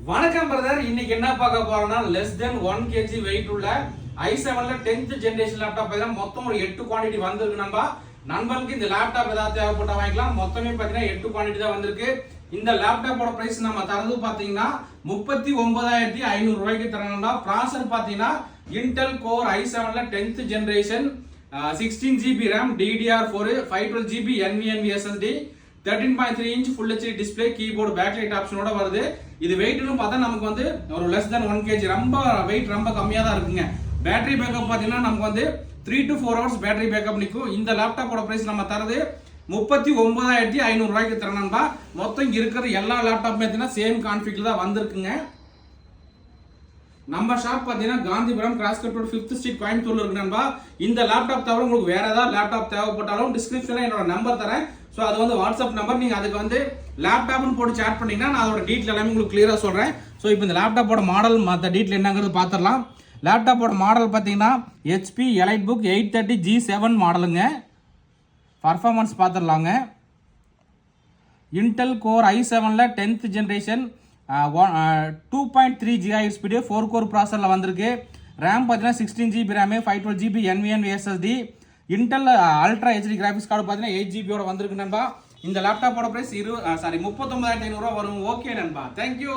வணக்கம் பிரதர். இன்னைக்கு என்ன பார்க்க போறோம்னா லெஸ் தென் 1 kg வெயிட் உள்ள i7ல 10th ஜெனரேஷன் லேப்டாப் பார்த்தீங்கன்னா மொத்தம் ஒரு 8 குவாண்டிட்டி வந்திருக்கு. நண்பர்களுக்கு இந்த லேப்டாப் ஏதாவது தேவைப்பட்டா வாங்கிக்கலாம். மொத்தமே பார்த்தீங்கன்னா 8 குவாண்டிட்டி தான் வந்திருக்கு. இந்த லேப்டாப்போட பிரைஸ் நம்ம தரது பார்த்தீங்கன்னா 39,500 ரூபாய்க்கு தரணும்னா ப்ராசஸர் பார்த்தீங்கன்னா இன்டெல் கோர் i7ல 10th generation 16GB RAM DDR4 512GB NVMe SSD 13.3 inch full HD display keyboard backlight ஆப்ஷனோட வருது. இது வெயிட்னு பார்த்தா நமக்கு வந்து ஒரு less than 1 kg, ரொம்ப வெயிட் ரொம்ப கம்மியா தான் இருக்குங்க. பேட்டரி பேக்கப் பாத்தீங்கன்னா நமக்கு வந்து 3 to 4 hours பேட்டரி பேக்கப் நிக்கும். இந்த லேப்டாப்போட பிரைஸ் நம்ம தரது 39,500 ரூபாய்க்கு தரணும்பா. மொத்தம் இருக்கிற எல்லா லேப்டாப் பார்த்தீங்கன்னா சேம் கான்ஃபிகர்ல தான் வந்திருக்குங்க. நம்ம ஷாப் பார்த்தீங்கன்னா Gandhipuram cross cut road 5th street கோயம்புத்தூர்ல இருக்கு நண்பா. இந்த லேப்டாப் தவிர உங்களுக்கு வேற ஏதாவது லேப்டாப் தேவைப்பட்டாலும் டிஸ்கிரிப்ஷன்ல என்னோட நம்பர் தரேன். ஸோ அது வந்து வாட்ஸ்அப் நம்பர். நீங்கள் அதுக்கு வந்து லேப்டாப்னு போட்டு சேட் பண்ணீங்கன்னா நான் அதோட டீட்டெயில் எல்லாமே உங்களுக்கு கிளியராக சொல்கிறேன். ஸோ இப்போ இந்த லேப்டாப்போட மாடல் மற்ற டீட்டெயில் என்னங்கிறது பார்த்துடலாம். லேப்டாப்போட மாடல் பார்த்தீங்கன்னா HP எலைட்புக் 830G7 மாடலுங்க. பர்ஃபார்மன்ஸ் பார்த்துடலாங்க. இன்டெல் கோர் i7ல 10th generation 2.3 GHz speed 4 core ப்ராசஸரில் வந்திருக்கு. ரேம் பார்த்தீங்கன்னா 16GB RAM 512GB NVMe SSD Intel ultra HD graphics card பார்த்தீங்கன்னா 8GB வந்திருக்கு நண்பா. இந்த லேப்டாப்போட பிரைஸ் 39,500 ரூபா வரும். ஓகே நண்பா, தேங்க்யூ.